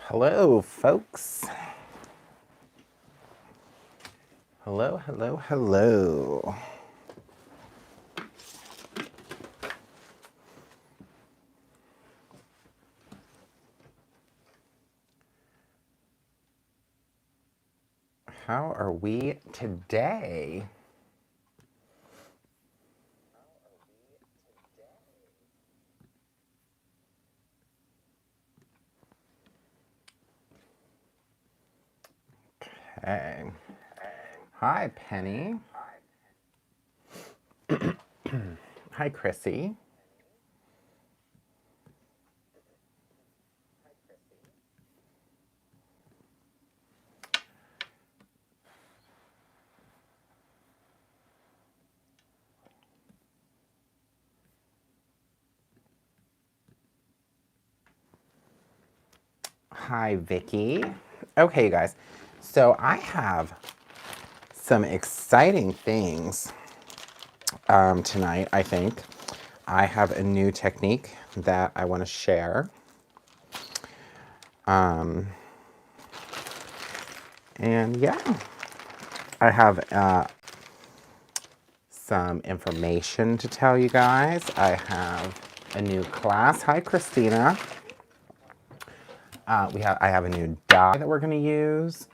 Hello, folks. Hello, hello, hello. How are we today? Okay. Hi, Penny. Hi, Chrissy. Hi, Vicky. Okay, you guys. So I have some exciting things tonight, I think. I have a new technique that I want to share. And yeah, I have some information to tell you guys. I have a new class. Hi, Christina. I have a new die that we're going to use.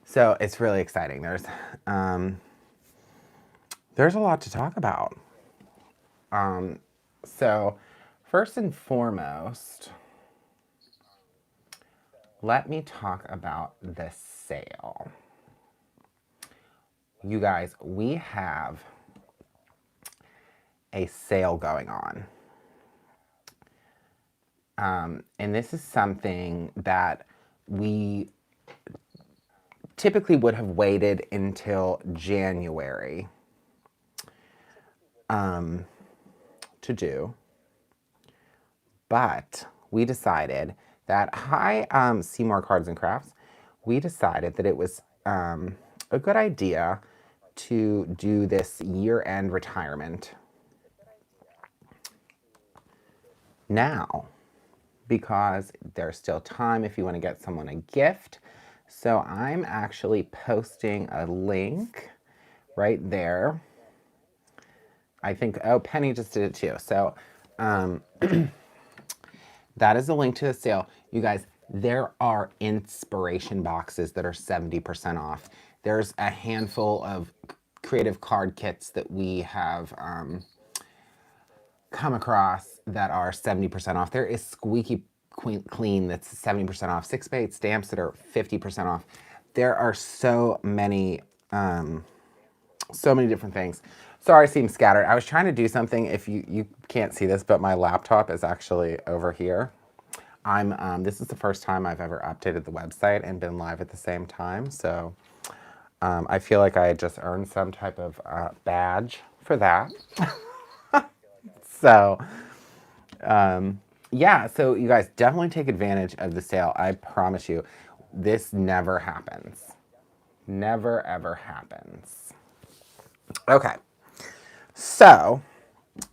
So it's really exciting. There's a lot to talk about. So first and foremost, let me talk about the sale. You guys, we have a sale going on. And this is something that we typically would have waited until January to do. But we decided that, hi, Seymour Cards and Crafts, we decided that it was a good idea to do this year-end retirement now, because there's still time if you want to get someone a gift. So I'm actually posting a link right there. I think, oh, Penny just did it too. So that is a link to the sale. You guys, there are inspiration boxes that are 70% off. There's a handful of creative card kits that we have come across that are 70% off. There is Squeaky Clean that's 70% off. 6x8 stamps that are 50% off. There are so many different things. Sorry, I seem scattered. I was trying to do something. If you can't see this, but my laptop is actually over here. This is the first time I've ever updated the website and been live at the same time. So I feel like I just earned some type of badge for that. So yeah, so you guys definitely take advantage of the sale. I promise you, this never happens. Never, ever happens. Okay, so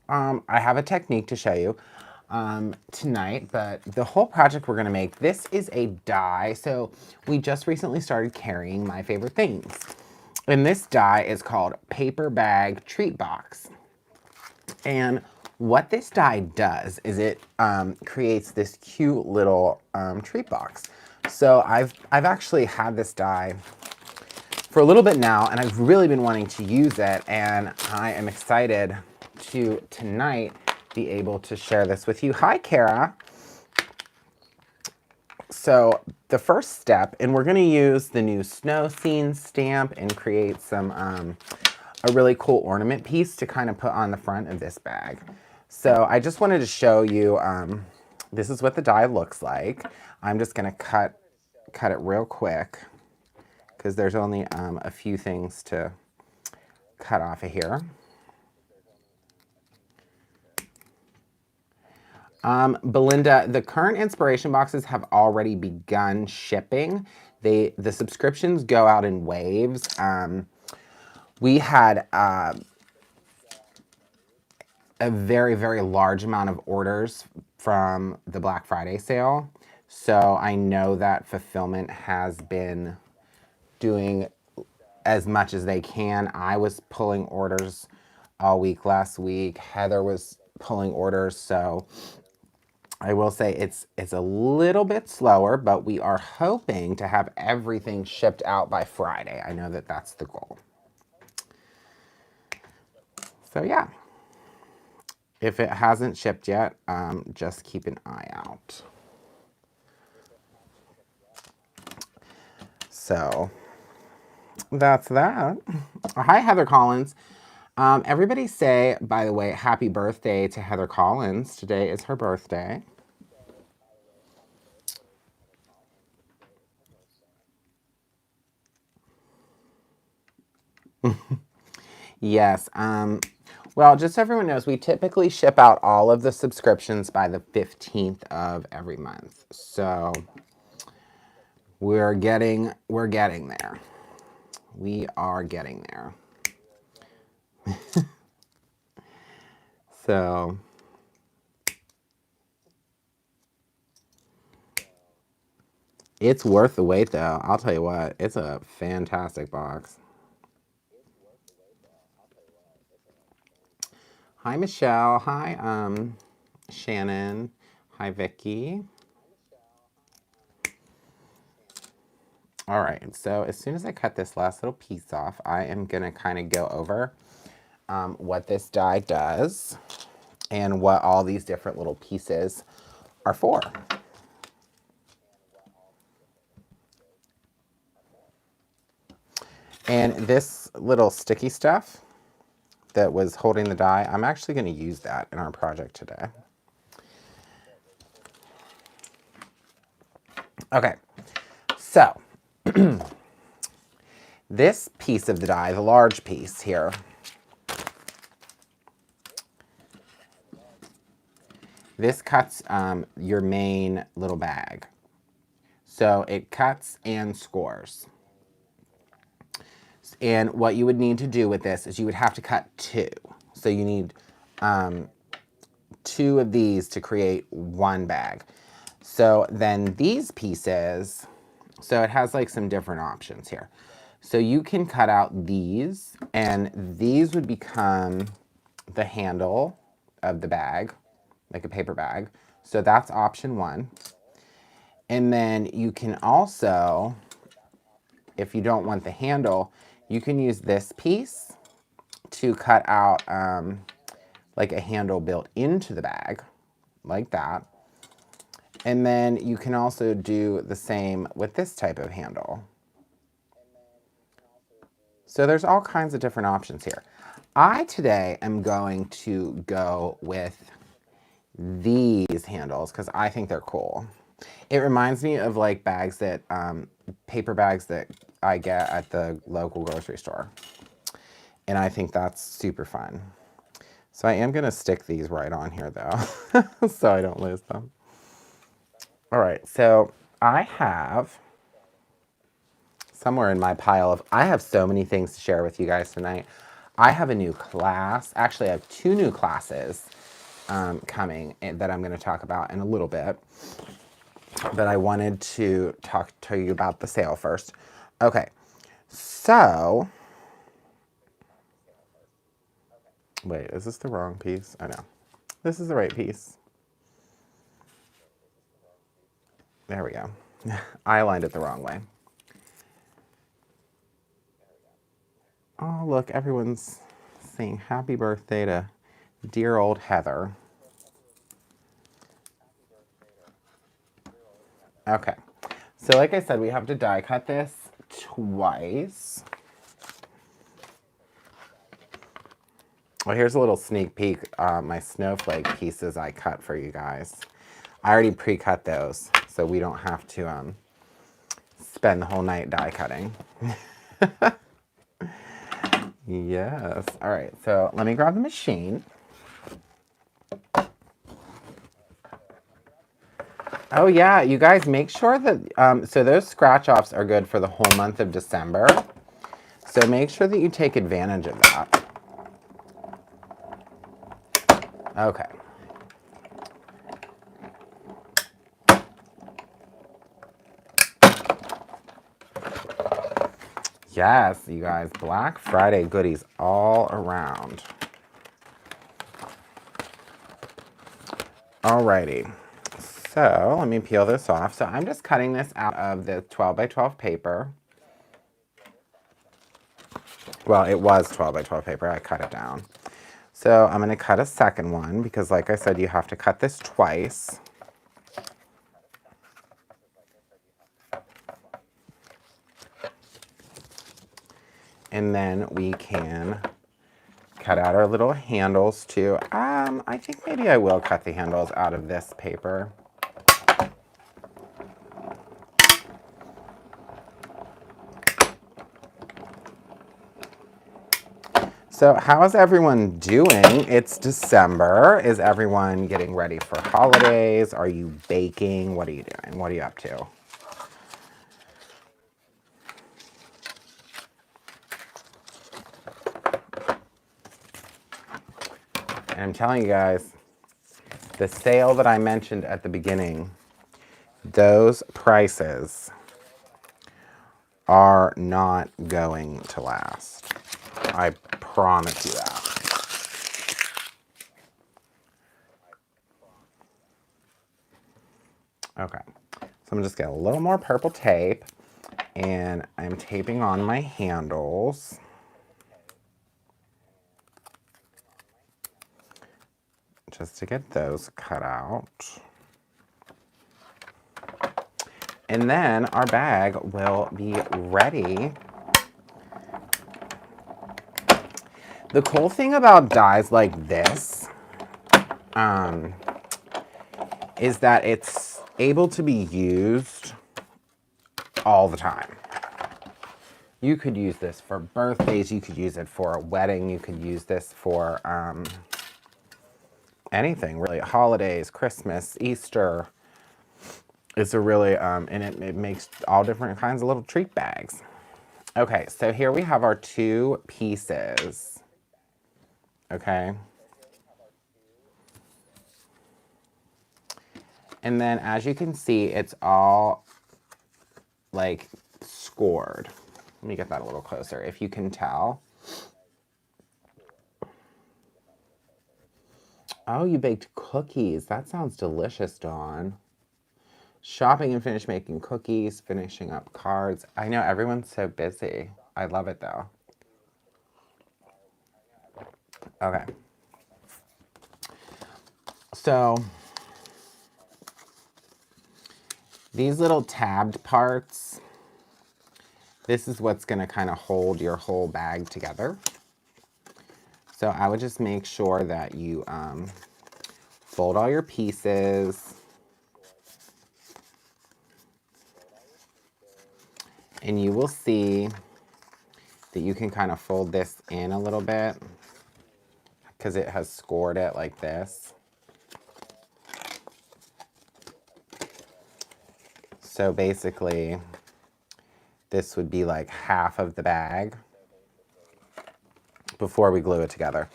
I have a technique to show you tonight, but the whole project we're going to make, this is a die. So we just recently started carrying my favorite things. And this die is called Paper Bag Treat Box. And what this die does is it creates this cute little treat box. So I've actually had this die for a little bit now, and I've really been wanting to use it, and I am excited to tonight be able to share this with you. Hi, Kara. So the first step, and we're going to use the new snow scene stamp and create some a really cool ornament piece to kind of put on the front of this bag. So I just wanted to show you, this is what the die looks like. I'm just going to cut it real quick because there's only a few things to cut off of here. Belinda, the current inspiration boxes have already begun shipping. The subscriptions go out in waves. We had a very, very large amount of orders from the Black Friday sale. So I know that fulfillment has been doing as much as they can. I was pulling orders all week last week. Heather was pulling orders, so I will say it's a little bit slower, but we are hoping to have everything shipped out by Friday. I know that that's the goal. So yeah, if it hasn't shipped yet, just keep an eye out. So that's that. Hi, Heather Collins. Everybody say, by the way, happy birthday to Heather Collins. Today is her birthday. Yes. Well, just so everyone knows, we typically ship out all of the subscriptions by the 15th of every month. So we're getting there. We are getting there. So it's worth the wait, though. I'll tell you what, it's a fantastic box. Hi, Michelle. Hi, Shannon. Hi, Vicky. All right, so as soon as I cut this last little piece off, I am gonna kind of go over what this die does and what all these different little pieces are for. And this little sticky stuff that was holding the die, I'm actually going to use that in our project today. Okay, so this piece of the die, the large piece here, this cuts your main little bag. So it cuts and scores. And what you would need to do with this is you would have to cut two. So you need two of these to create one bag. So then these pieces, so it has like some different options here. So you can cut out these, and these would become the handle of the bag, like a paper bag. So that's option one. And then you can also, if you don't want the handle, you can use this piece to cut out like a handle built into the bag, like that. And then you can also do the same with this type of handle. So there's all kinds of different options here. I today am going to go with these handles because I think they're cool. It reminds me of like bags that, paper bags that I get at the local grocery store. And I think that's super fun. So I am going to stick these right on here though, so I don't lose them. All right, so I have somewhere in my pile of, I have so many things to share with you guys tonight. I have a new class. Actually, I have two new classes coming that I'm going to talk about in a little bit. But I wanted to talk to you about the sale first. Okay, so, wait, is this the wrong piece? I know. This is the right piece. There we go. I aligned it the wrong way. Oh, look, everyone's saying happy birthday to dear old Heather. Okay, so like I said, we have to die cut this twice. Well, here's a little sneak peek. My snowflake pieces I cut for you guys. I already pre-cut those, so we don't have to spend the whole night die cutting. Yes. All right, so let me grab the machine. Oh yeah, you guys make sure that, so those scratch offs are good for the whole month of December. So make sure that you take advantage of that. Okay. Yes, you guys, Black Friday goodies all around. Alrighty, so let me peel this off. So I'm just cutting this out of the 12 by 12 paper. Well, it was 12 by 12 paper, I cut it down. So I'm gonna cut a second one because like I said, you have to cut this twice. And then we can cut out our little handles too. I think maybe I will cut the handles out of this paper. So how is everyone doing? It's December. Is everyone getting ready for holidays? Are you baking? What are you doing? What are you up to? And I'm telling you guys, the sale that I mentioned at the beginning, those prices are not going to last. I promise you that. Okay, so I'm gonna just get a little more purple tape and I'm taping on my handles. Just to get those cut out. And then our bag will be ready. The cool thing about dies like this is that it's able to be used all the time. You could use this for birthdays, you could use it for a wedding, you could use this for anything really. Holidays, Christmas, Easter. It's a really, and it makes all different kinds of little treat bags. Okay, so here we have our two pieces. Okay. And then as you can see, it's all like scored. Let me get that a little closer, if you can tell. Oh, you baked cookies. That sounds delicious, Dawn. Shopping and finish making cookies, finishing up cards. I know everyone's so busy. I love it though. Okay. So these little tabbed parts, this is what's gonna kind of hold your whole bag together. So I would just make sure that you fold all your pieces. And you will see that you can kind of fold this in a little bit because it has scored it like this. So basically, this would be like half of the bag before we glue it together.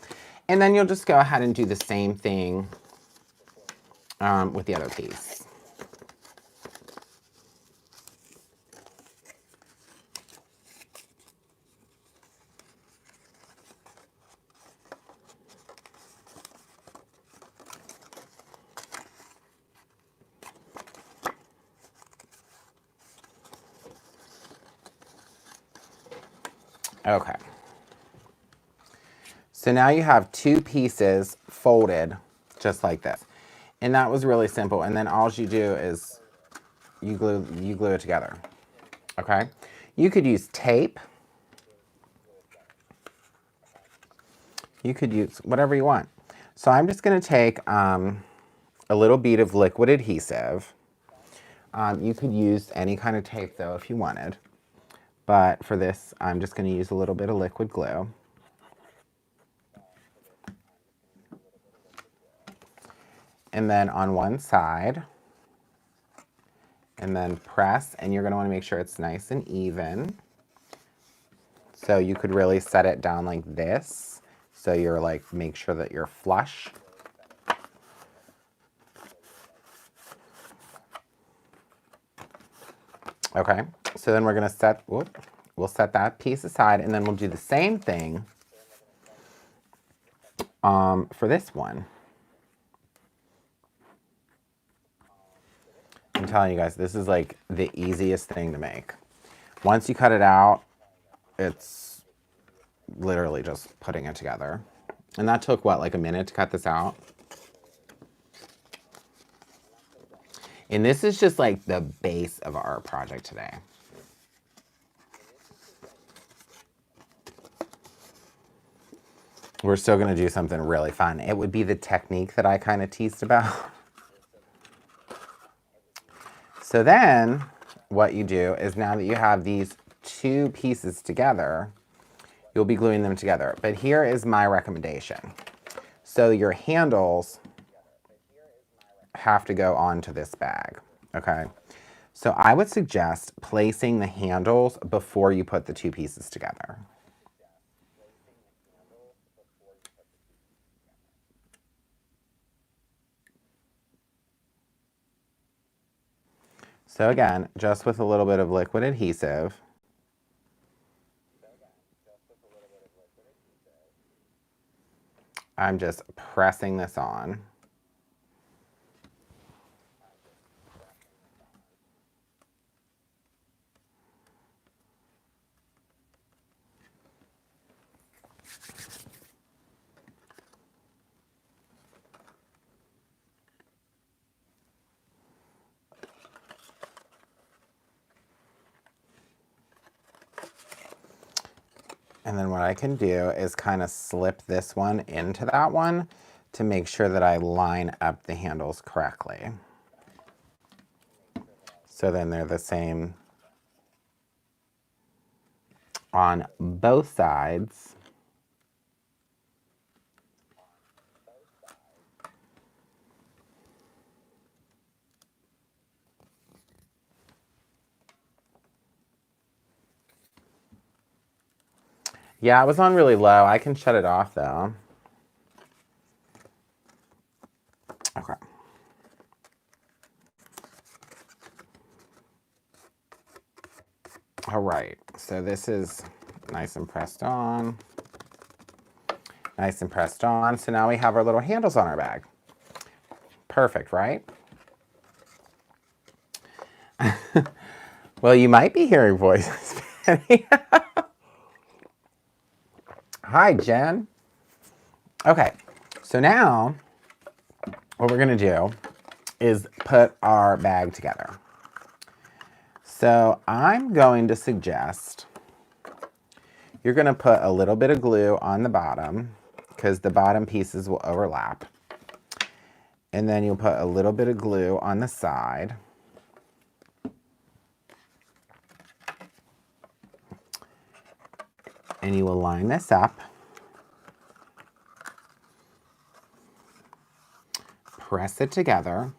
And then you'll just go ahead and do the same thing with the other piece. Okay. So now you have two pieces folded just like this. And that was really simple. And then all you do is you glue it together. Okay? You could use tape. You could use whatever you want. So I'm just going to take a little bead of liquid adhesive. You could use any kind of tape though if you wanted. But for this, I'm just going to use a little bit of liquid glue. And then on one side, and then press, and you're going to want to make sure it's nice and even. So you could really set it down like this. So you're like, make sure that you're flush. Okay, so then we're going to set, whoop, we'll set that piece aside, and then we'll do the same thing for this one. I'm telling you guys, this is like the easiest thing to make. Once you cut it out, it's literally just putting it together. And that took, what, like a minute to cut this out? And this is just like the base of our project today. We're still going to do something really fun. It would be the technique that I kind of teased about. So then what you do is, now that you have these two pieces together, you'll be gluing them together. But here is my recommendation. So your handles have to go onto this bag, okay? So I would suggest placing the handles before you put the two pieces together. So again, just with a little bit of liquid adhesive, I'm just pressing this on. And then what I can do is kind of slip this one into that one to make sure that I line up the handles correctly. So then they're the same on both sides. Yeah, it was on really low. I can shut it off though. Okay. All right, so this is nice and pressed on. Nice and pressed on. So now we have our little handles on our bag. Perfect, right? Well, you might be hearing voices. Hi, Jen. Okay, so now what we're gonna do is put our bag together. So I'm going to suggest you're gonna put a little bit of glue on the bottom, because the bottom pieces will overlap. And then you'll put a little bit of glue on the side. And you will line this up. Press it together.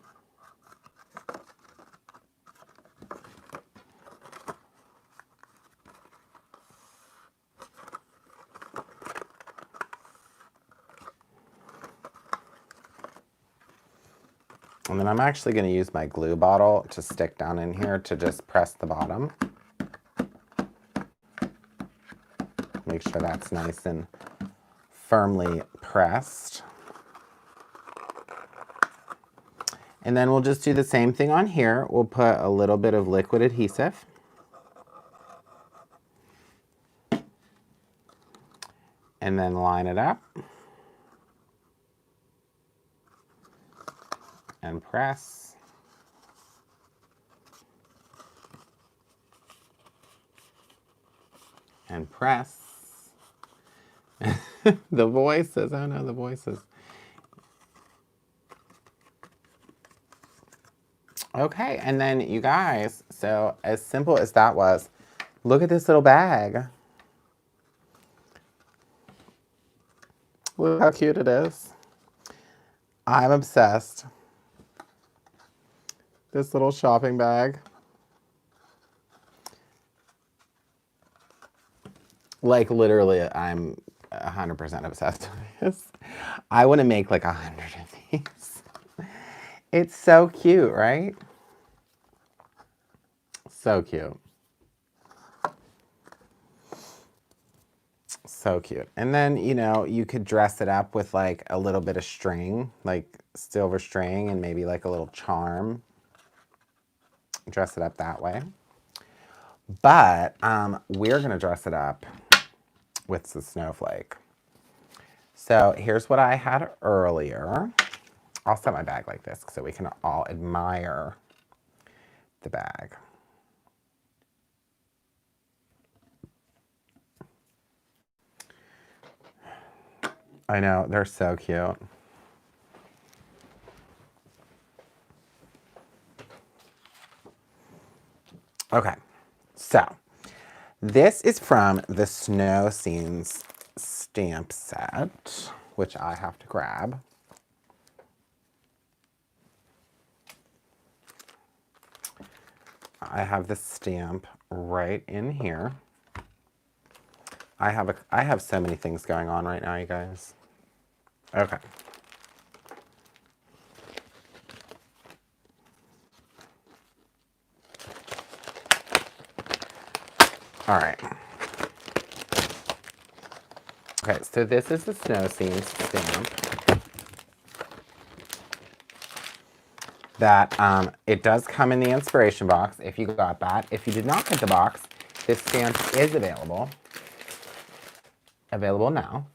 And then I'm actually going to use my glue bottle to stick down in here to just press the bottom. Make sure that's nice and firmly pressed. And then we'll just do the same thing on here. We'll put a little bit of liquid adhesive. And then line it up. And press. And press. The voices, oh no, the voices. Okay, and then you guys, so as simple as that was, look at this little bag. Look how cute it is. I'm obsessed. This little shopping bag. Like literally, I'm 100% obsessed with this. I want to make like 100 of these. It's so cute, right? So cute. So cute. And then, you know, you could dress it up with like a little bit of string, like silver string and maybe like a little charm. Dress it up that way. But we're going to dress it up with the snowflake. So here's what I had earlier. I'll set my bag like this so we can all admire the bag. I know, they're so cute. Okay, so this is from the Snow Scenes stamp set, which I have to grab. I have the stamp right in here. I have so many things going on right now, you guys. Okay. All right. Okay, so this is the Snow Scenes stamp. That it does come in the inspiration box if you got that. If you did not get the box, this stamp is available. Available now.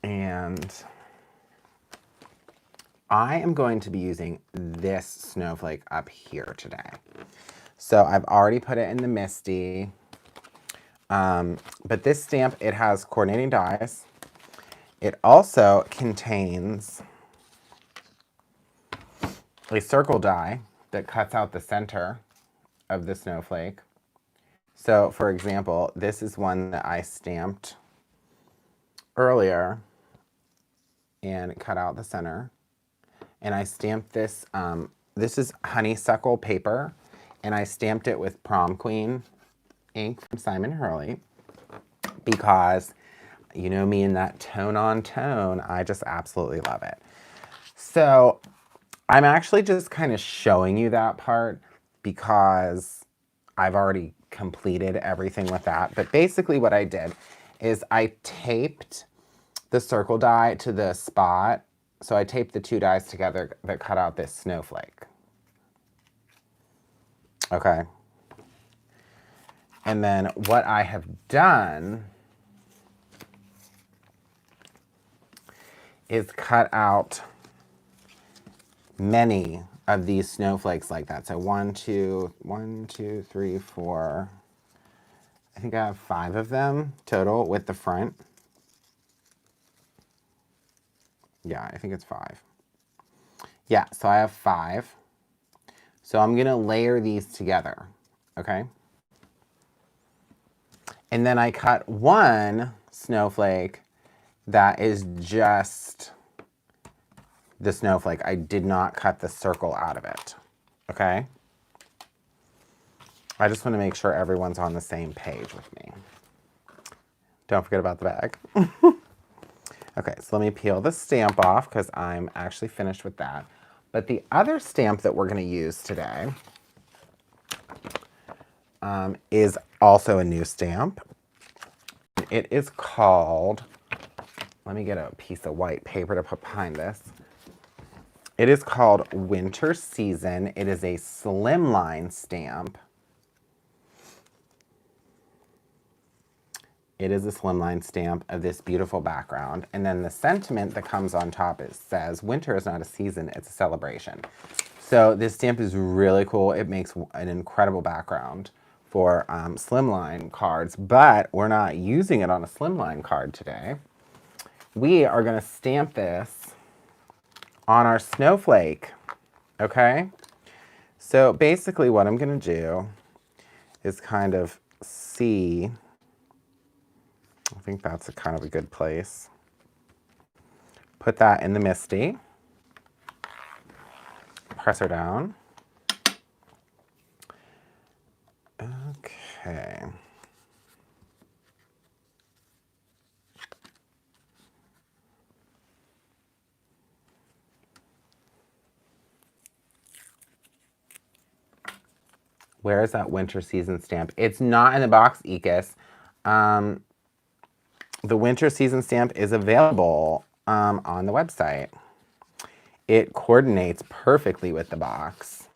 And I am going to be using this snowflake up here today. So I've already put it in the Misty. But this stamp, it has coordinating dies. It also contains a circle die that cuts out the center of the snowflake. So for example, this is one that I stamped earlier and cut out the center. And I stamped this, this is honeysuckle paper, and I stamped it with Prom Queen ink from Simon Hurley because you know me and that tone on tone, I just absolutely love it. So I'm actually just kind of showing you that part because I've already completed everything with that. But basically what I did is I taped the circle die to the spot. So I taped the two dies together that cut out this snowflake. Okay. And then what I have done is cut out many of these snowflakes like that. So 1, 2, 3, 4. I think I have 5 of them total with the front. Yeah, I think it's 5. Yeah, so I have 5. So I'm gonna layer these together, okay? And then I cut one snowflake that is just the snowflake. I did not cut the circle out of it, okay? I just want to make sure everyone's on the same page with me. Don't forget about the bag. Okay, so let me peel the stamp off because I'm actually finished with that. But the other stamp that we're going to use today is also a new stamp. It is called, let me get a piece of white paper to put behind this. It is called Winter Season. It is a slimline stamp. It is a slimline stamp of this beautiful background. And then the sentiment that comes on top says, winter is not a season, it's a celebration. So this stamp is really cool. It makes an incredible background for slimline cards, but we're not using it on a slimline card today. We are gonna stamp this on our snowflake, okay? So basically what I'm gonna do is kind of see, I think that's a kind of a good place. Put that in the Misty. Press her down. Okay. Where is that winter season stamp? It's not in the box, Ekis. The winter season stamp is available on the website. It coordinates perfectly with the box.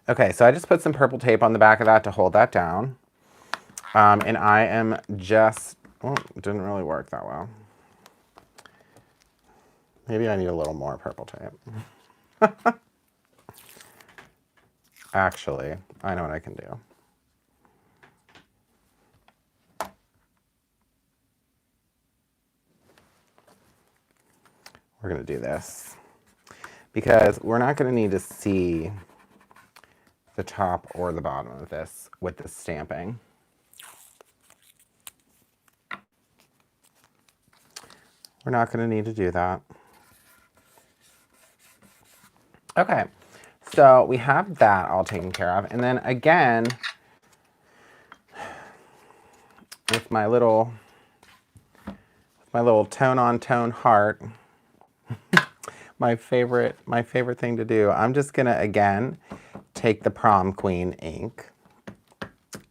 Okay, so I just put some purple tape on the back of that to hold that down. And I am just, oh, it didn't really work that well. Maybe I need a little more purple tape. Actually, I know what I can do. We're going to do this because we're not going to need to see the top or the bottom of this with the stamping. We're not going to need to do that. Okay, so we have that all taken care of. And then again, with my little tone-on-tone heart, my favorite thing to do, I'm just gonna again take the Prom Queen ink,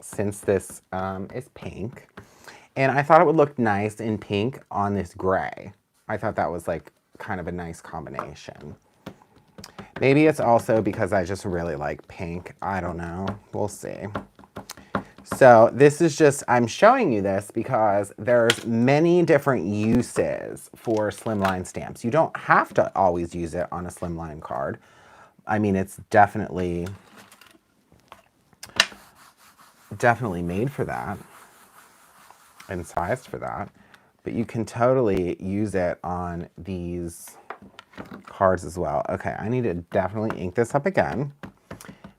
since this is pink, and I thought it would look nice in pink on this gray. I thought that was like kind of a nice combination. Maybe it's also because I just really like pink. I don't know. We'll see. So this is just, I'm showing you this because there's many different uses for slimline stamps. You don't have to always use it on a slimline card. I mean, it's definitely made for that and sized for that. But you can totally use it on these cards as well. Okay, I need to definitely ink this up again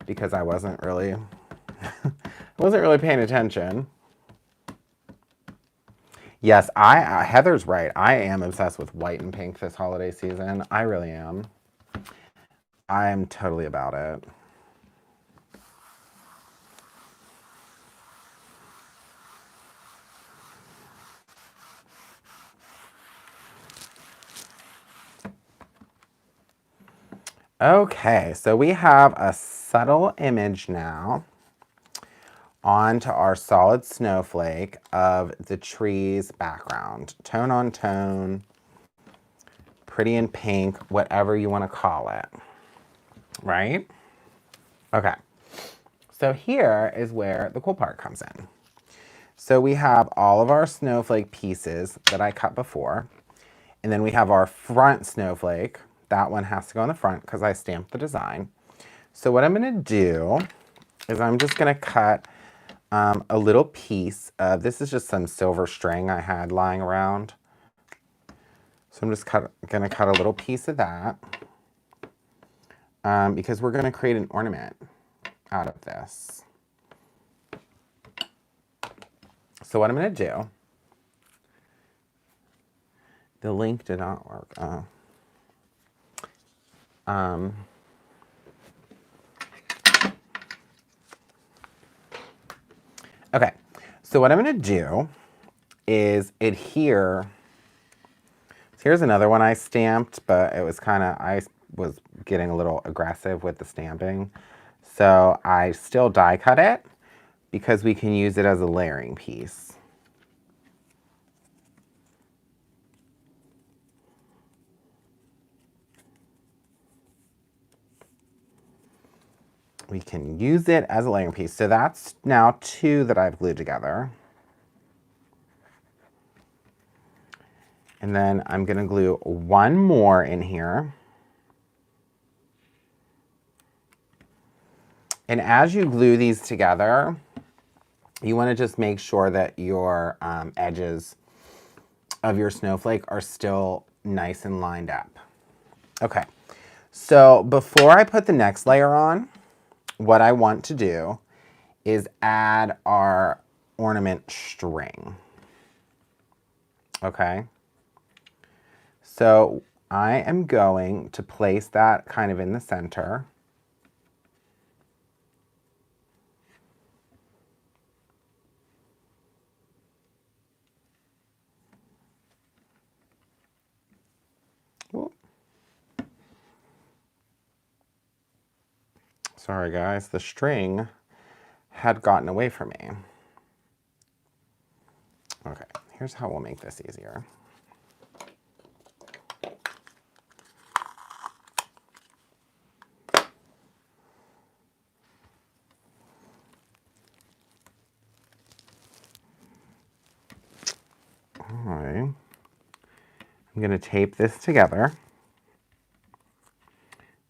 because I wasn't really paying attention. Yes, Heather's right. I am obsessed with white and pink this holiday season. I really am. I am totally about it. Okay, so we have a subtle image now onto our solid snowflake of the tree's background. Tone on tone, pretty in pink, whatever you want to call it, right? Okay, so here is where the cool part comes in. So we have all of our snowflake pieces that I cut before, and then we have our front snowflake. That one has to go in the front because I stamped the design. So what I'm going to do is I'm just going to cut a little piece of, this is just some silver string I had lying around. So I'm just going to cut a little piece of that because we're going to create an ornament out of this. So what I'm going to do, the link did not work. Okay, so what I'm going to do is adhere. So here's another one I stamped, but it was kind of, I was getting a little aggressive with the stamping. So I still die cut it because we can use it as a layering piece. We can use it as a layering piece. So that's now 2 that I've glued together. And then I'm going to glue 1 more in here. And as you glue these together, you want to just make sure that your edges of your snowflake are still nice and lined up. Okay, so before I put the next layer on, what I want to do is add our ornament string. Okay, so I am going to place that kind of in the center. Sorry guys, the string had gotten away from me. Okay, here's how we'll make this easier. All right, I'm going to tape this together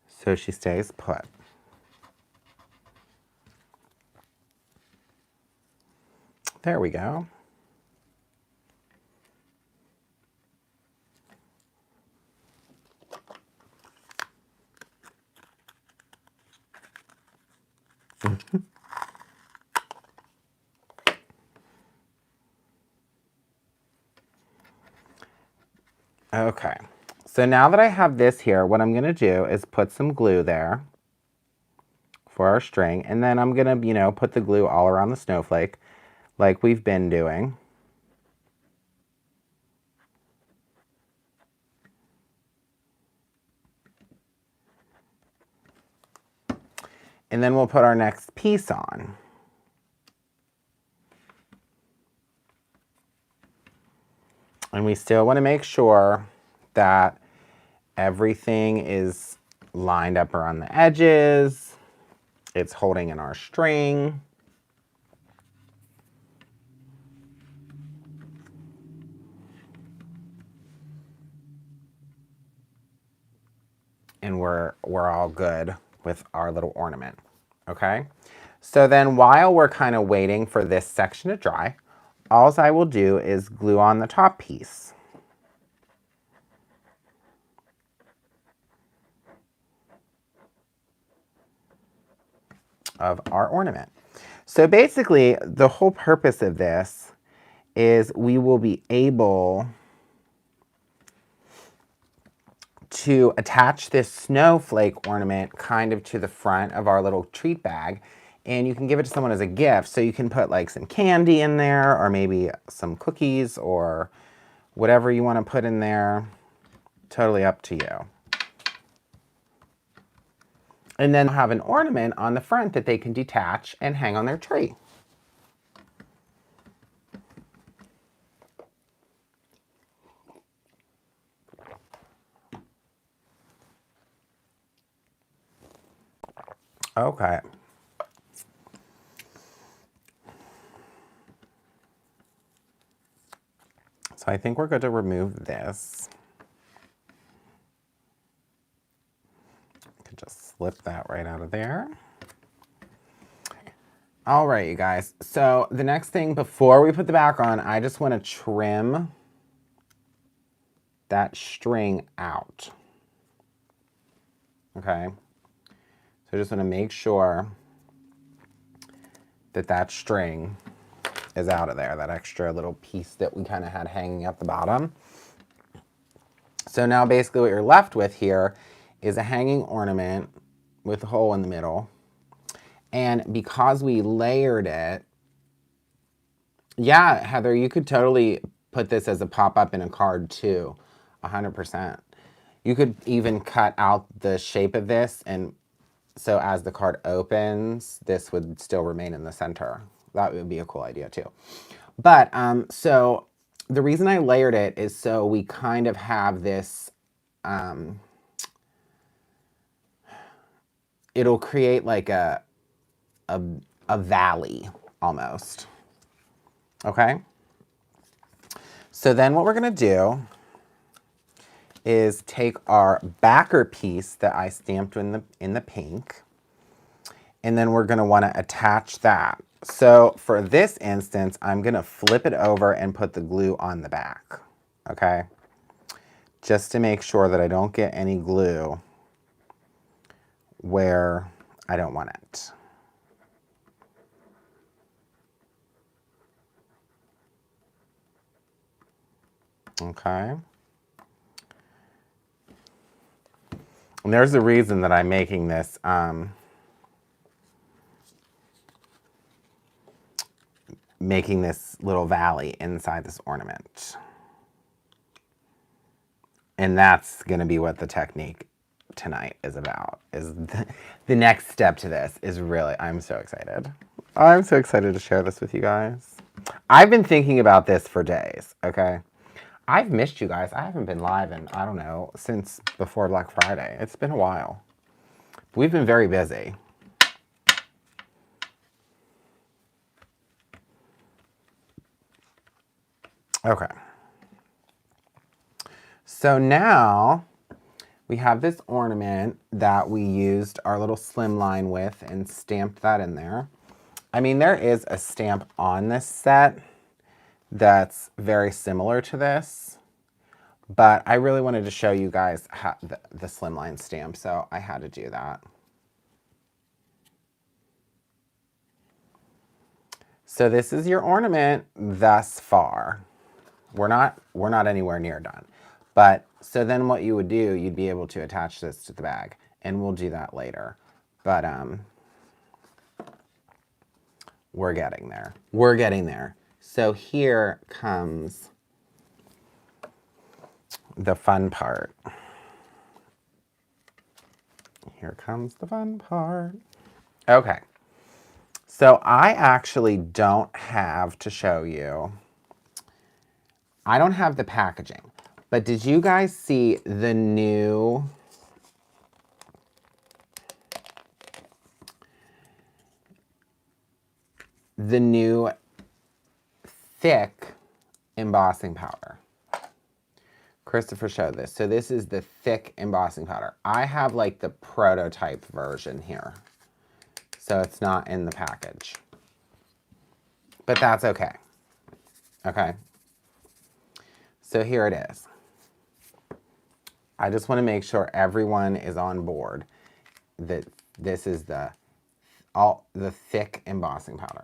so she stays put. There we go. Okay, so now that I have this here, what I'm going to do is put some glue there for our string, and then I'm going to, you know, put the glue all around the snowflake like we've been doing. And then we'll put our next piece on. And we still want to make sure that everything is lined up around the edges. It's holding in our string. And we're all good with our little ornament, okay? So then while we're kind of waiting for this section to dry, all I will do is glue on the top piece. Of our ornament. So basically, the whole purpose of this is we will be able to attach this snowflake ornament kind of to the front of our little treat bag, and you can give it to someone as a gift. So you can put like some candy in there, or maybe some cookies, or whatever you want to put in there. Totally up to you. And then have an ornament on the front that they can detach and hang on their tree. Okay. So I think we're going to remove this. I could just slip that right out of there. All right, you guys. So the next thing before we put the back on, I just want to trim that string out. Okay. So I just want to make sure that that string is out of there, that extra little piece that we kind of had hanging at the bottom. So now basically what you're left with here is a hanging ornament with a hole in the middle. And because we layered it, yeah, Heather, you could totally put this as a pop-up in a card too, 100%. You could even cut out the shape of this, and so as the card opens, this would still remain in the center. That would be a cool idea too. But so the reason I layered it is so we kind of have this, it'll create like a valley almost. Okay. So then what we're gonna do is take our backer piece that I stamped in the pink, and then we're gonna wanna attach that. So for this instance, I'm gonna flip it over and put the glue on the back, okay? Just to make sure that I don't get any glue where I don't want it. Okay. And there's a reason that I'm making this little valley inside this ornament. And that's going to be what the technique tonight is about. Is the next step to this is really, I'm so excited. I'm so excited to share this with you guys. I've been thinking about this for days, okay? I've missed you guys. I haven't been live in, I don't know, since before Black Friday. It's been a while. We've been very busy. Okay. So now we have this ornament that we used our little slim line with and stamped that in there. I mean, there is a stamp on this set that's very similar to this, but I really wanted to show you guys how the slimline stamp, so I had to do that. So this is your ornament thus far. We're not anywhere near done. But so then what you would do, you'd be able to attach this to the bag, and we'll do that later. But we're getting there. We're getting there. So here comes the fun part. Here comes the fun part. Okay. So I actually don't have to show you. I don't have the packaging, but did you guys see the new thick embossing powder? Christopher showed this. So this is the thick embossing powder. I have like the prototype version here. So it's not in the package. But that's okay. Okay. So here it is. I just want to make sure everyone is on board that this is the thick embossing powder.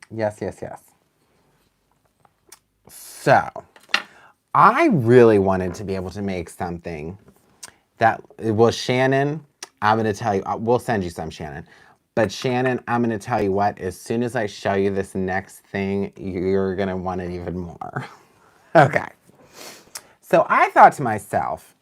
Yes, yes, yes. So, I really wanted to be able to make something that, well, Shannon, I'm going to tell you, we'll send you some, Shannon. But Shannon, I'm going to tell you what, as soon as I show you this next thing, you're going to want it even more. Okay. So I thought to myself,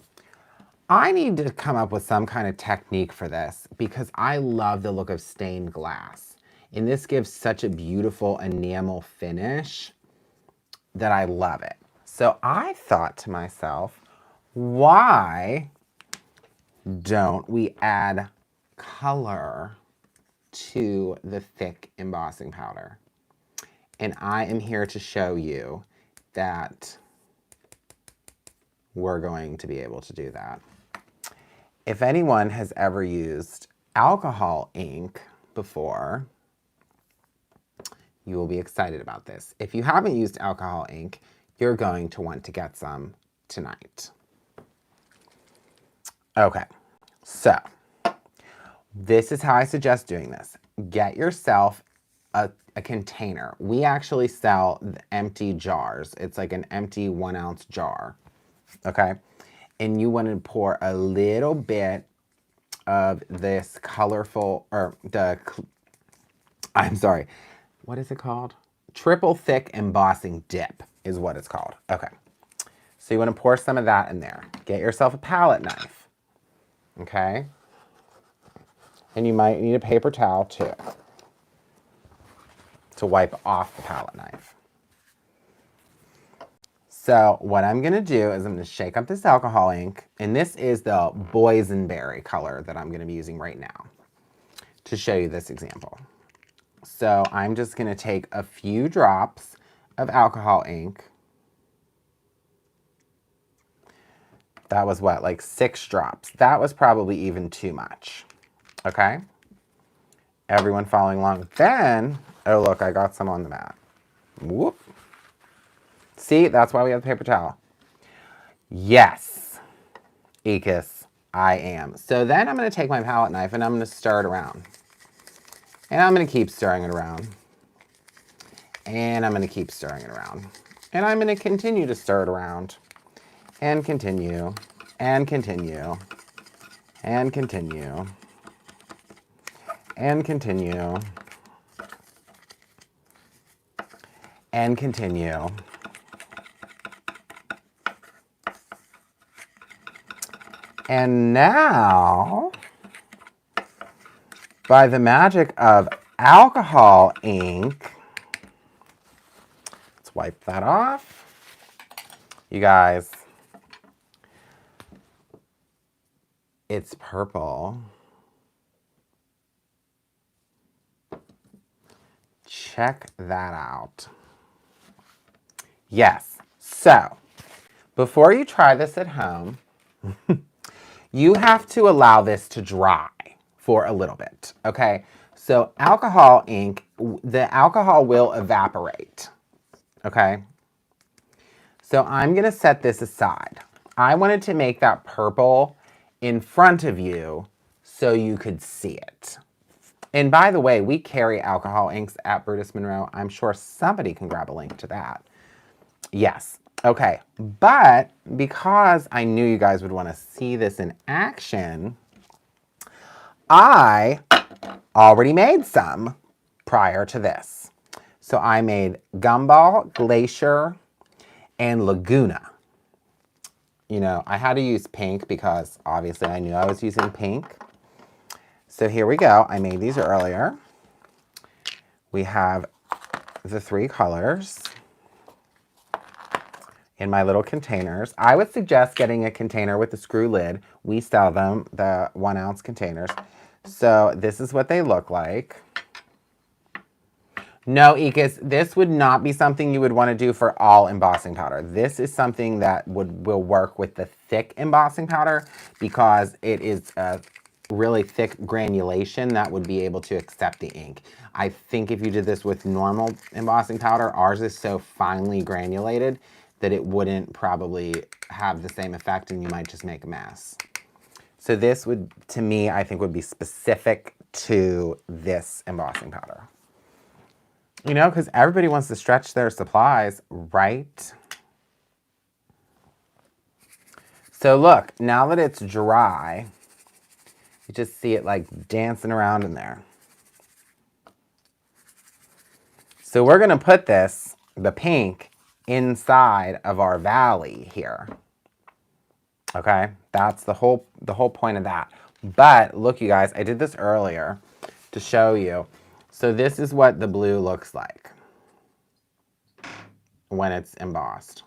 I need to come up with some kind of technique for this because I love the look of stained glass. And this gives such a beautiful enamel finish that I love it. So I thought to myself, why don't we add color to the thick embossing powder? And I am here to show you that we're going to be able to do that. If anyone has ever used alcohol ink before, you will be excited about this. If you haven't used alcohol ink, you're going to want to get some tonight. Okay, so this is how I suggest doing this. Get yourself a container. We actually sell empty jars. It's like an empty 1 ounce jar, okay? And you want to pour a little bit of this colorful, I'm sorry, what is it called? Triple thick embossing dip is what it's called. Okay. So you want to pour some of that in there. Get yourself a palette knife. Okay. And you might need a paper towel too to wipe off the palette knife. So what I'm going to do is I'm going to shake up this alcohol ink. And this is the boysenberry color that I'm going to be using right now to show you this example. So I'm just going to take a few drops of alcohol ink. That was what, like 6 drops. That was probably even too much. Okay? Everyone following along. Then, oh look, I got some on the mat. Whoop. See, that's why we have the paper towel. Yes, Ekis, I am. So then I'm going to take my palette knife and I'm going to stir it around. And I'm going to keep stirring it around. And I'm going to keep stirring it around. And I'm going to continue to stir it around. And continue. And continue. And continue. And continue. and continue. And now, by the magic of alcohol ink, let's wipe that off. You guys, it's purple. Check that out. Yes. So, before you try this at home, you have to allow this to dry for a little bit, okay? So alcohol ink, the alcohol will evaporate, okay? So I'm gonna set this aside. I wanted to make that purple in front of you so you could see it. And by the way, we carry alcohol inks at Brutus Monroe. I'm sure somebody can grab a link to that. Yes. Okay. But because I knew you guys would want to see this in action, I already made some prior to this. So I made Gumball, Glacier, and Laguna. You know, I had to use pink because obviously I knew I was using pink. So here we go. I made these earlier. We have the 3 colors in my little containers. I would suggest getting a container with a screw lid. We sell them, the 1 ounce containers. So this is what they look like. No, Ekis, this would not be something you would want to do for all embossing powder. This is something that will work with the thick embossing powder because it is a really thick granulation that would be able to accept the ink. I think if you did this with normal embossing powder, ours is so finely granulated that it wouldn't probably have the same effect and you might just make a mess. So this would, to me, I think would be specific to this embossing powder. You know, because everybody wants to stretch their supplies, right? So look, now that it's dry, you just see it like dancing around in there. So we're gonna put this, the pink, inside of our valley here. Okay, that's the whole point of that. But look, you guys, I did this earlier to show you. So this is what the blue looks like when it's embossed.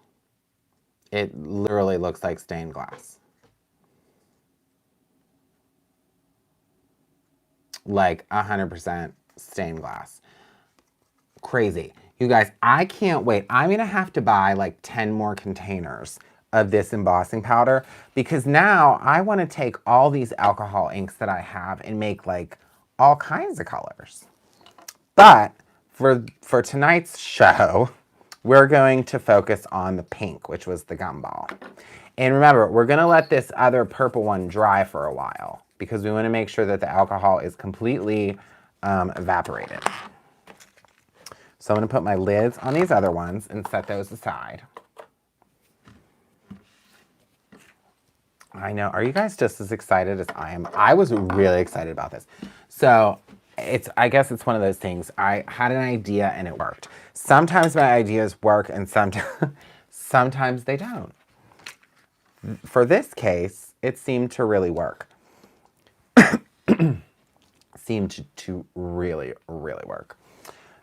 It literally looks like stained glass. Like 100% stained glass. Crazy. You guys, I can't wait. I'm going to have to buy like 10 more containers of this embossing powder because now I want to take all these alcohol inks that I have and make like all kinds of colors. But for tonight's show, we're going to focus on the pink, which was the gumball. And remember, we're going to let this other purple one dry for a while because we want to make sure that the alcohol is completely evaporated. So I'm going to put my lids on these other ones and set those aside. I know. Are you guys just as excited as I am? I was really excited about this. So I guess it's one of those things. I had an idea and it worked. Sometimes my ideas work and sometimes they don't. For this case, it seemed to really work. Seemed to really, really work.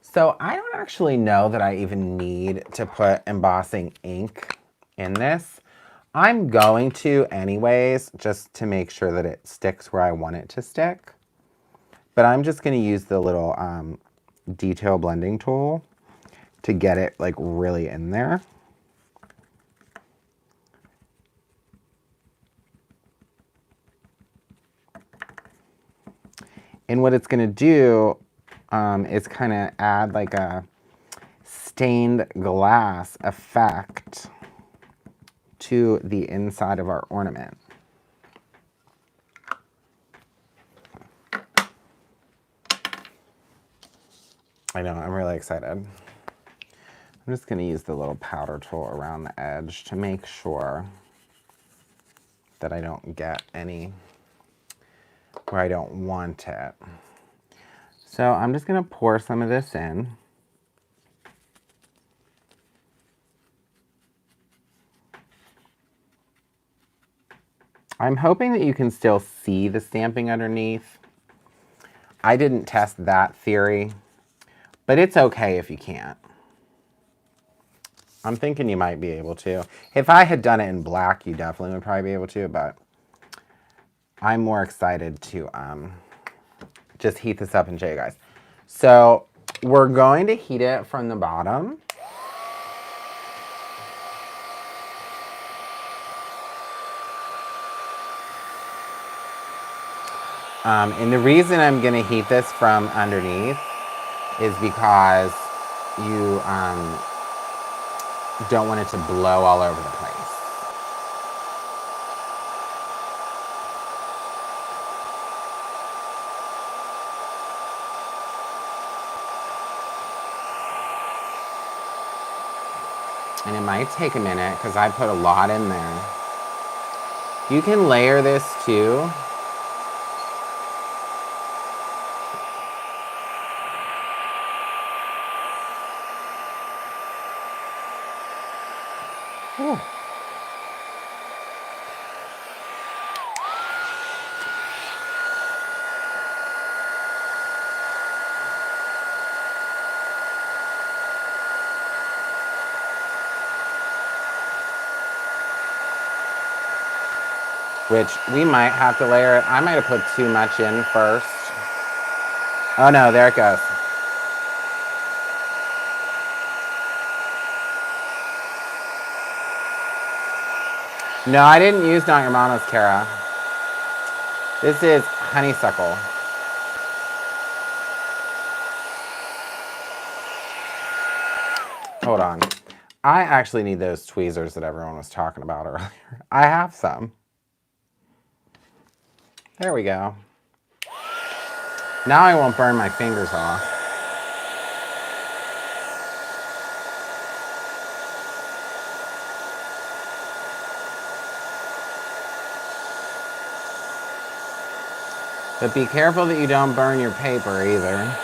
So I don't actually know that I even need to put embossing ink in this. I'm going to anyways, just to make sure that it sticks where I want it to stick. But I'm just going to use the little detail blending tool to get it like really in there. And what it's going to do is kind of add like a stained glass effect to the inside of our ornament. I know, I'm really excited. I'm just going to use the little powder tool around the edge to make sure that I don't get any where I don't want it. So I'm just going to pour some of this in. I'm hoping that you can still see the stamping underneath. I didn't test that theory, but it's okay if you can't. I'm thinking you might be able to. If I had done it in black, you definitely would probably be able to, but I'm more excited to just heat this up and show you guys. So we're going to heat it from the bottom. And the reason I'm going to heat this from underneath is because you don't want it to blow all over the place. And it might take a minute because I put a lot in there. You can layer this too. Ooh. Which we might have to layer it. I might have put too much in first. Oh no, there it goes. No, I didn't use Not Your Mama's Cara. This is honeysuckle. Hold on. I actually need those tweezers that everyone was talking about earlier. I have some. There we go. Now I won't burn my fingers off. But be careful that you don't burn your paper either.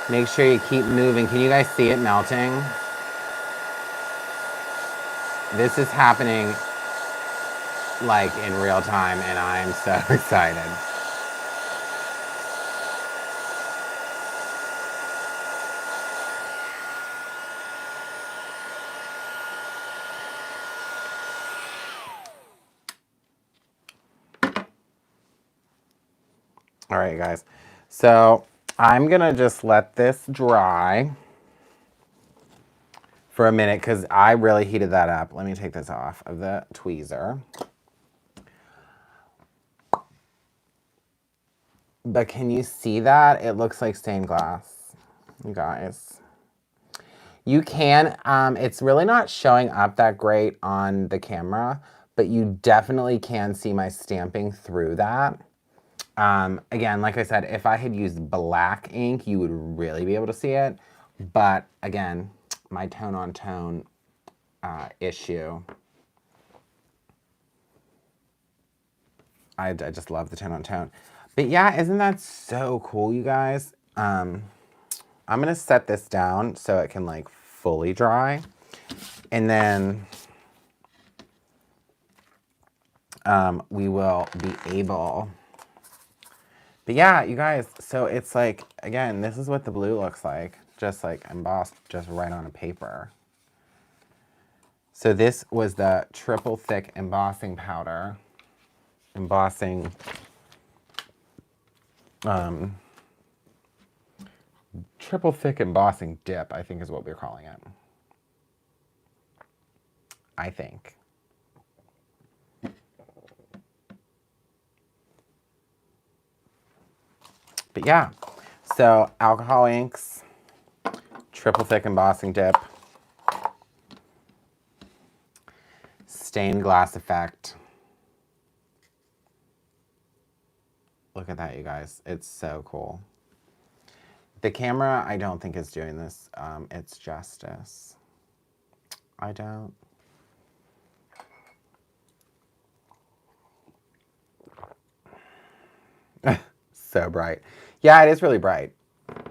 Make sure you keep moving. Can you guys see it melting? This is happening like in real time and I'm so excited. All right, guys. So I'm going to just let this dry for a minute because I really heated that up. Let me take this off of the tweezer. But can you see that? It looks like stained glass, you guys. You can, it's really not showing up that great on the camera, but you definitely can see my stamping through that. Again, like I said, if I had used black ink, you would really be able to see it. But again, my tone on tone issue. I just love the tone on tone. But yeah, isn't that so cool, you guys? I'm gonna set this down so it can like fully dry. And then we will be able. But yeah, you guys, so it's like, again, this is what the blue looks like, just like embossed just right on a paper. So this was the triple thick embossing powder, embossing, triple thick embossing dip, I think is what we're calling it. I think. But yeah, so alcohol inks, triple thick embossing dip, stained glass effect. Look at that, you guys. It's so cool. The camera, I don't think is doing this its justice. I don't. So bright. Yeah, it is really bright,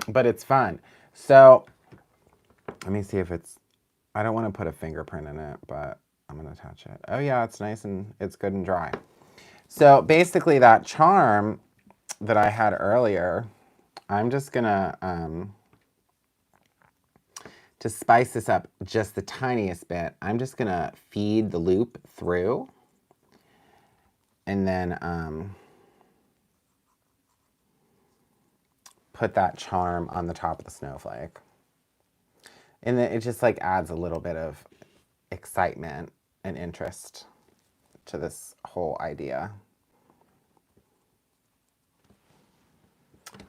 but it's fun. So let me see if it's, I don't want to put a fingerprint in it, but I'm going to touch it. Oh yeah, it's nice and it's good and dry. So basically that charm that I had earlier, I'm just going to spice this up just the tiniest bit, I'm just going to feed the loop through and then put that charm on the top of the snowflake. And then it just like adds a little bit of excitement and interest to this whole idea.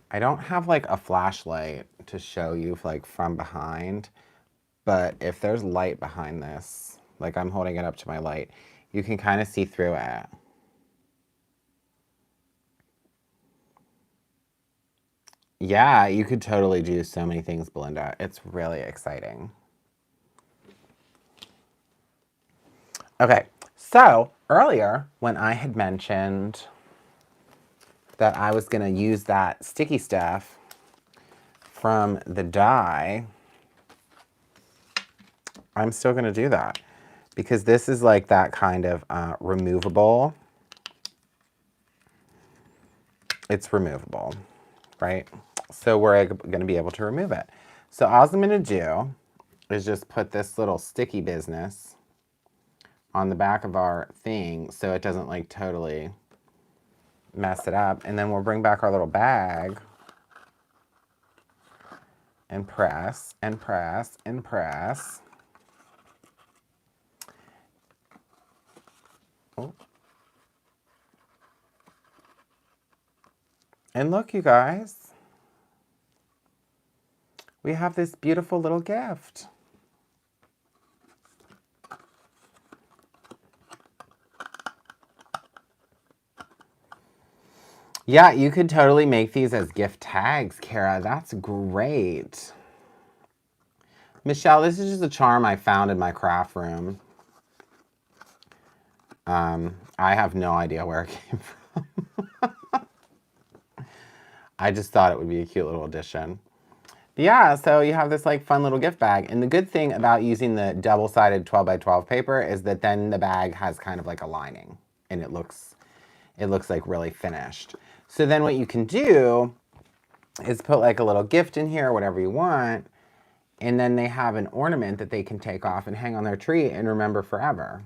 I don't have like a flashlight to show you like from behind, but if there's light behind this, like I'm holding it up to my light, you can kind of see through it. Yeah, you could totally do so many things, Belinda. It's really exciting. Okay, so earlier when I had mentioned that I was going to use that sticky stuff from the die, I'm still going to do that because this is like that kind of removable. It's removable, right? So we're going to be able to remove it. So all I'm going to do is just put this little sticky business on the back of our thing so it doesn't like totally mess it up. And then we'll bring back our little bag and press and press and press. Oh. And look, you guys, we have this beautiful little gift. Yeah, you could totally make these as gift tags, Kara. That's great. Michelle, this is just a charm I found in my craft room. I have no idea where it came from. I just thought it would be a cute little addition. But yeah, so you have this like fun little gift bag. And the good thing about using the double-sided 12 by 12 paper is that then the bag has kind of like a lining and it looks like really finished. So then what you can do is put like a little gift in here, whatever you want, and then they have an ornament that they can take off and hang on their tree and remember forever.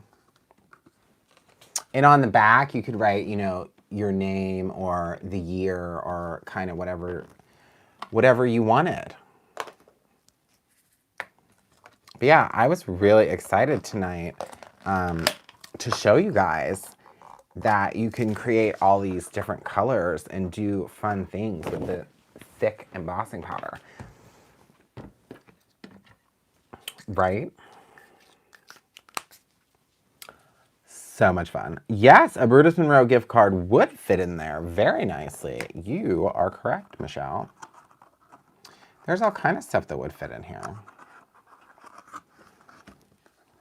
And on the back, you could write, you know, your name or the year or kind of whatever you wanted. But yeah, I was really excited tonight to show you guys that you can create all these different colors and do fun things with the thick embossing powder. Right? So much fun. Yes, a Brutus Monroe gift card would fit in there very nicely. You are correct, Michelle. There's all kind of stuff that would fit in here.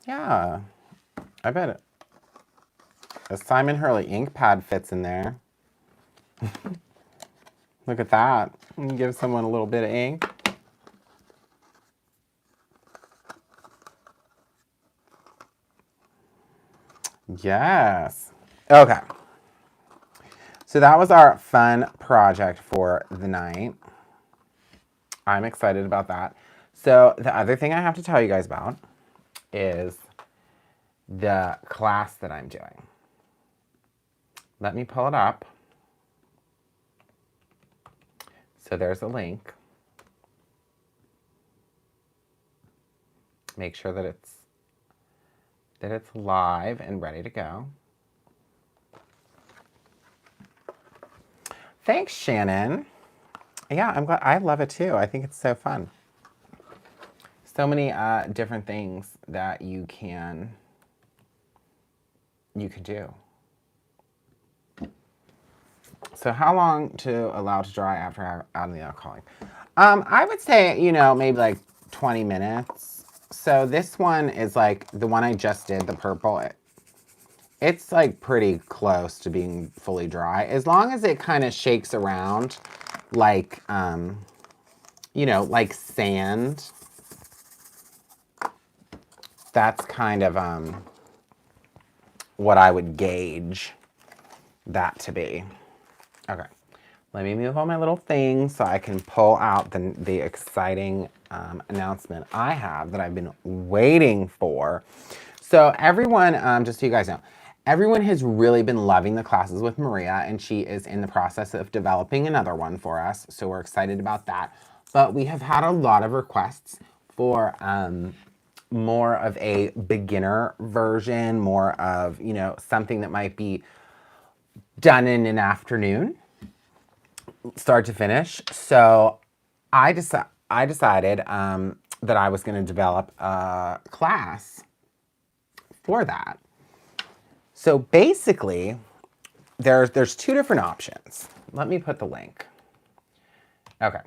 Yeah, I bet it. A Simon Hurley ink pad fits in there. Look at that. You can give someone a little bit of ink. Yes. Okay. So that was our fun project for the night. I'm excited about that. So the other thing I have to tell you guys about is the class that I'm doing. Let me pull it up. So there's a link. Make sure that it's live and ready to go. Thanks, Shannon. Yeah, I'm glad. I love it too. I think it's so fun. So many different things that you can do. So how long to allow to dry after adding the alcoholic? I would say, you know, maybe like 20 minutes. So this one is like the one I just did, the purple. It's like pretty close to being fully dry. As long as it kind of shakes around like, you know, like sand. That's kind of what I would gauge that to be. Okay, let me move all my little things so I can pull out the exciting announcement I have that I've been waiting for. So everyone, just so you guys know, everyone has really been loving the classes with Maria, and she is in the process of developing another one for us. So we're excited about that. But we have had a lot of requests for more of a beginner version, more of, you know, something that might be done in an afternoon, start to finish. So I decided that I was going to develop a class for that. So basically, there's two different options. Let me put the link. Okay,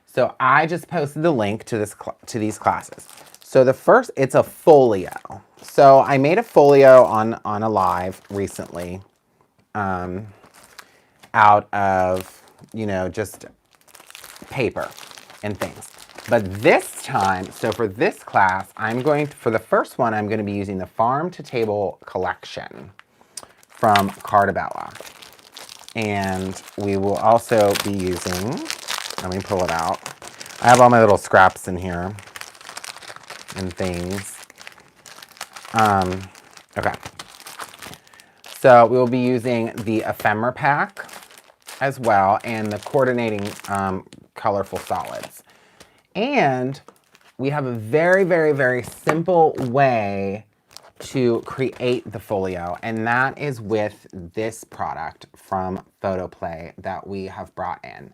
so I just posted the link to these classes. So the first, it's a folio. So I made a folio on a live recently, out of, you know, just paper and things. But this time, so for this class, for the first one, I'm going to be using the Farm to Table collection from Cartabella. And we will also be using, let me pull it out. I have all my little scraps in here and things. Okay. So we will be using the ephemera pack as well, and the coordinating colorful solids. And we have a very, very, very simple way to create the folio, and that is with this product from Photoplay that we have brought in.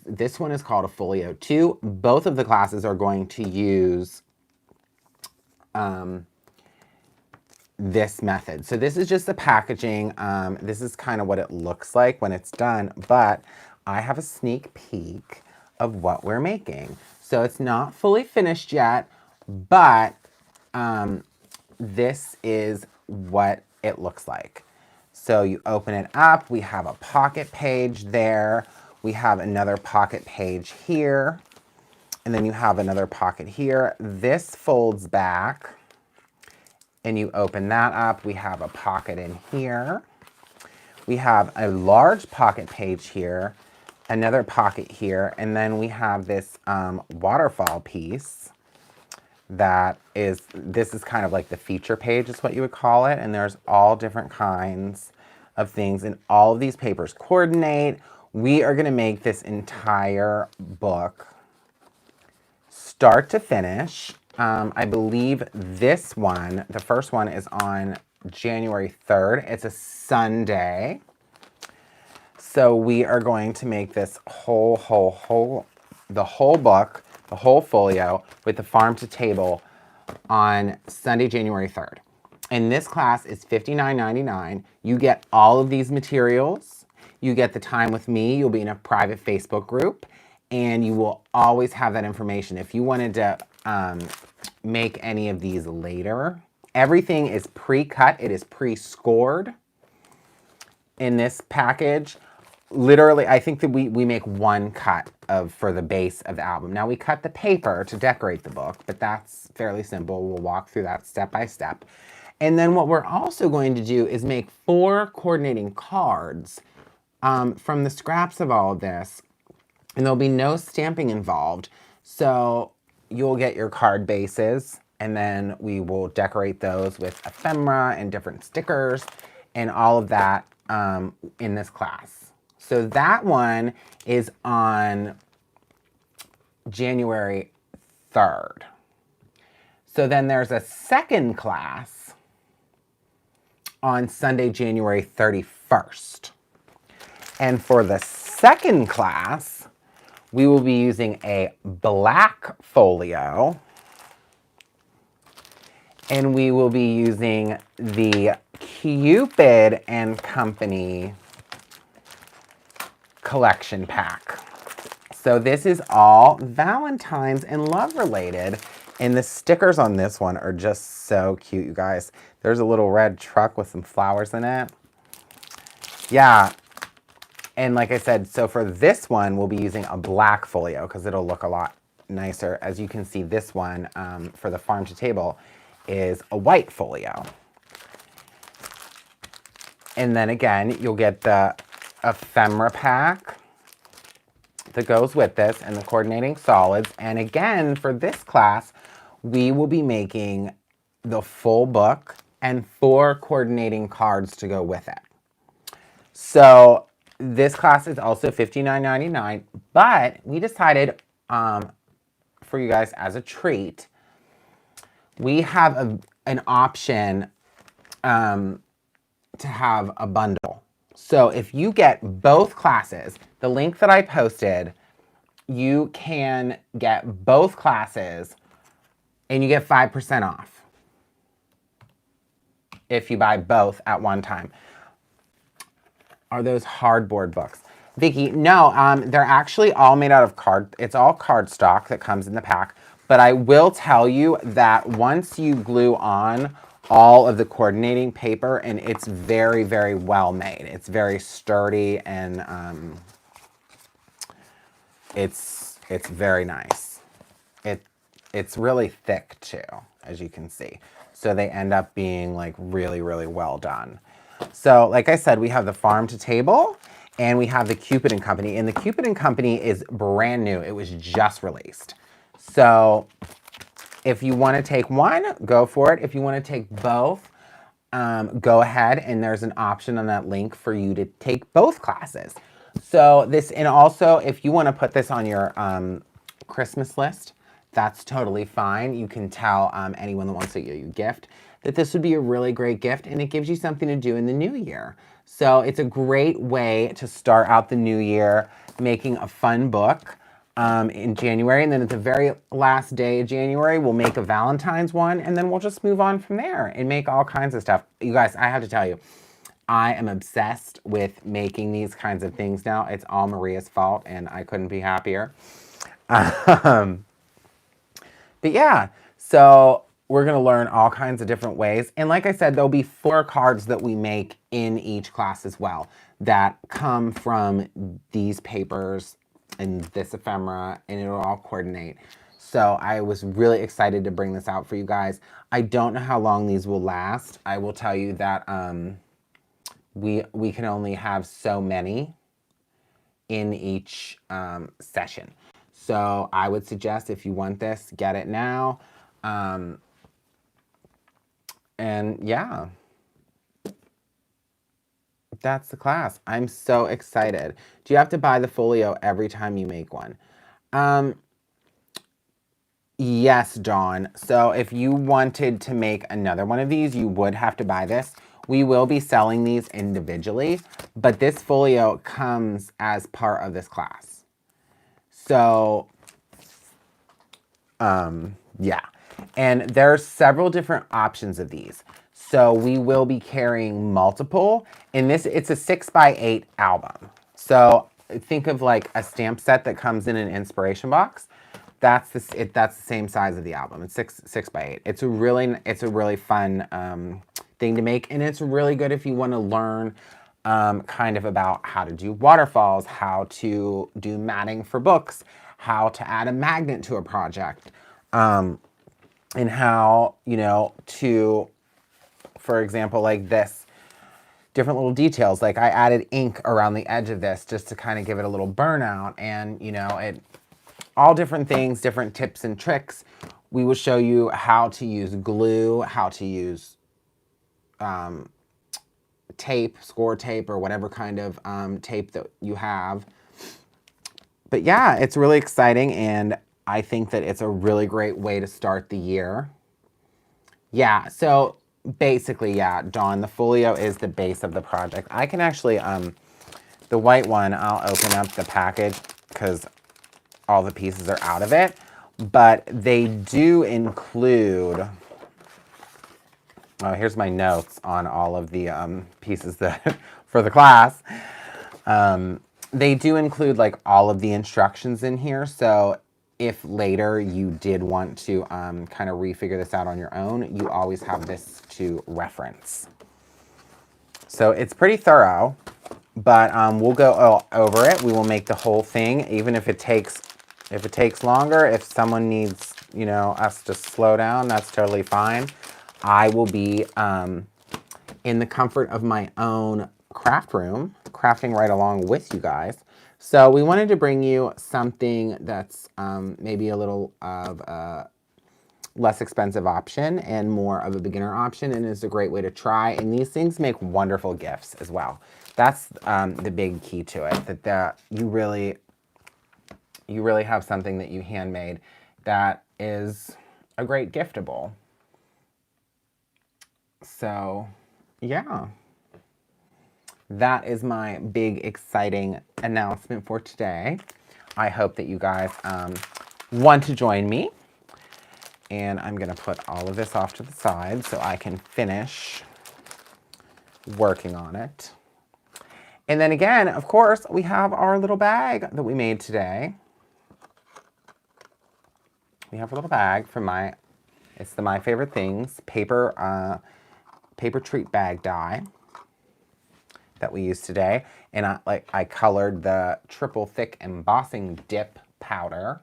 This one is called a Folio 2. Both of the classes are going to use this method. So this is just the packaging. This is kind of what it looks like when it's done, but I have a sneak peek of what we're making. So it's not fully finished yet, but this is what it looks like. So you open it up, we have a pocket page there, we have another pocket page here, and then you have another pocket here. This folds back, and you open that up. We have a pocket in here. We have a large pocket page here, another pocket here, and then we have this waterfall piece this is kind of like the feature page is what you would call it, and there's all different kinds of things, and all of these papers coordinate. We are gonna make this entire book start to finish. I believe this one, the first one, is on January 3rd. It's a Sunday. So we are going to make this the whole book, the whole folio with the Farm to Table on Sunday, January 3rd. And this class is $59.99. You get all of these materials. You get the time with me. You'll be in a private Facebook group, and you will always have that information. If you wanted to make any of these later, everything is pre-cut. It is pre-scored in this package. Literally, I think that we make one cut for the base of the album. Now we cut the paper to decorate the book, but that's fairly simple. We'll walk through that step by step. And then what we're also going to do is make 4 coordinating cards from the scraps of all of this. And there'll be no stamping involved. So you'll get your card bases, and then we will decorate those with ephemera and different stickers and all of that in this class. So that one is on January 3rd. So then there's a second class on Sunday, January 31st. And for the second class, we will be using a black folio, and we will be using the Cupid and Company collection pack. So this is all Valentine's and love related, and the stickers on this one are just so cute, you guys. There's a little red truck with some flowers in it. Yeah. And like I said, so for this one, we'll be using a black folio because it'll look a lot nicer. As you can see, this one for the Farm to Table is a white folio. And then again, you'll get the ephemera pack that goes with this and the coordinating solids. And again, for this class, we will be making the full book and 4 coordinating cards to go with it. So this class is also $59.99, but we decided for you guys as a treat, we have an option to have a bundle. So if you get both classes, the link that I posted, you can get both classes and you get 5% off if you buy both at one time. Are those hardboard books? Vicki, no, they're actually all made out of card. It's all cardstock that comes in the pack. But I will tell you that once you glue on all of the coordinating paper, and it's very, very well made. It's very sturdy, and it's very nice. It's really thick too, as you can see. So they end up being like really, really well done. So like I said, we have the Farm to Table and we have the Cupid and Company. And the Cupid and Company is brand new. It was just released. So if you want to take one, go for it. If you want to take both, go ahead, and there's an option on that link for you to take both classes. So this, and also if you want to put this on your Christmas list, that's totally fine. You can tell anyone that wants to get you a gift that this would be a really great gift, and it gives you something to do in the new year. So it's a great way to start out the new year making a fun book in January, and then at the very last day of January, we'll make a Valentine's one, and then we'll just move on from there and make all kinds of stuff. You guys, I have to tell you, I am obsessed with making these kinds of things now. It's all Maria's fault, and I couldn't be happier. But yeah, so we're going to learn all kinds of different ways. And like I said, there'll be 4 cards that we make in each class as well that come from these papers and this ephemera, and it'll all coordinate. So I was really excited to bring this out for you guys. I don't know how long these will last. I will tell you that we can only have so many in each session. So I would suggest if you want this, get it now. And yeah, that's the class. I'm so excited. Do you have to buy the folio every time you make one? Yes, Dawn. So if you wanted to make another one of these, you would have to buy this. We will be selling these individually, but this folio comes as part of this class. So, yeah. And there's several different options of these. So we will be carrying multiple. In this, it's a 6x8 album. So think of like a stamp set that comes in an inspiration box. That's the same size of the album. It's 6x8. It's a really fun thing to make, and it's really good if you want to learn kind of about how to do waterfalls, how to do matting for books, how to add a magnet to a project, and how, you know, to, for example, like this, different little details. Like I added ink around the edge of this just to kind of give it a little burnout, and you know, all different things, different tips and tricks. We will show you how to use glue, how to use tape, score tape, or whatever kind of tape that you have. But yeah, it's really exciting, and I think that it's a really great way to start the year. Yeah, so basically, yeah, Dawn, the folio is the base of the project. I can actually, the white one, I'll open up the package because all the pieces are out of it. But they do include, oh, here's my notes on all of the pieces that for the class. They do include like all of the instructions in here. So if later you did want to kind of refigure this out on your own, you always have this to reference. So it's pretty thorough, but we'll go over it. We will make the whole thing, even if it takes longer. If someone needs, you know, us to slow down, that's totally fine. I will be in the comfort of my own craft room, crafting right along with you guys. So we wanted to bring you something that's maybe a little of a less expensive option and more of a beginner option, and is a great way to try. And these things make wonderful gifts as well. That's the big key to it, that you really have something that you handmade that is a great giftable. So yeah, that is my big exciting announcement for today. I hope that you guys want to join me. And I'm gonna put all of this off to the side so I can finish working on it. And then again, of course, we have our little bag that we made today. We have a little bag from it's the My Favorite Things paper treat bag die that we used today. And I colored the triple thick embossing dip powder.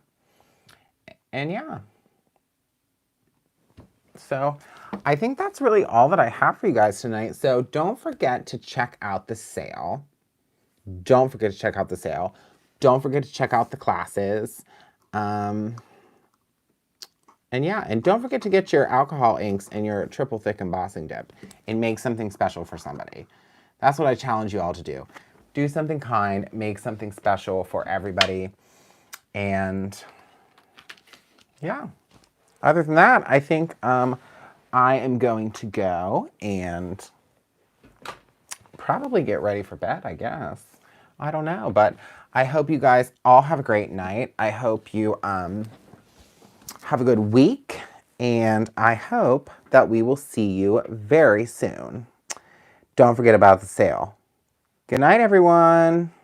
And yeah. So I think that's really all that I have for you guys tonight. So don't forget to check out the sale. Don't forget to check out the sale. Don't forget to check out the classes. And yeah, and don't forget to get your alcohol inks and your triple thick embossing dip and make something special for somebody. That's what I challenge you all to do. Do something kind, make something special for everybody. And yeah, other than that, I think I am going to go and probably get ready for bed, I guess. I don't know, but I hope you guys all have a great night. I hope you have a good week, and I hope that we will see you very soon. Don't forget about the sale. Good night, everyone.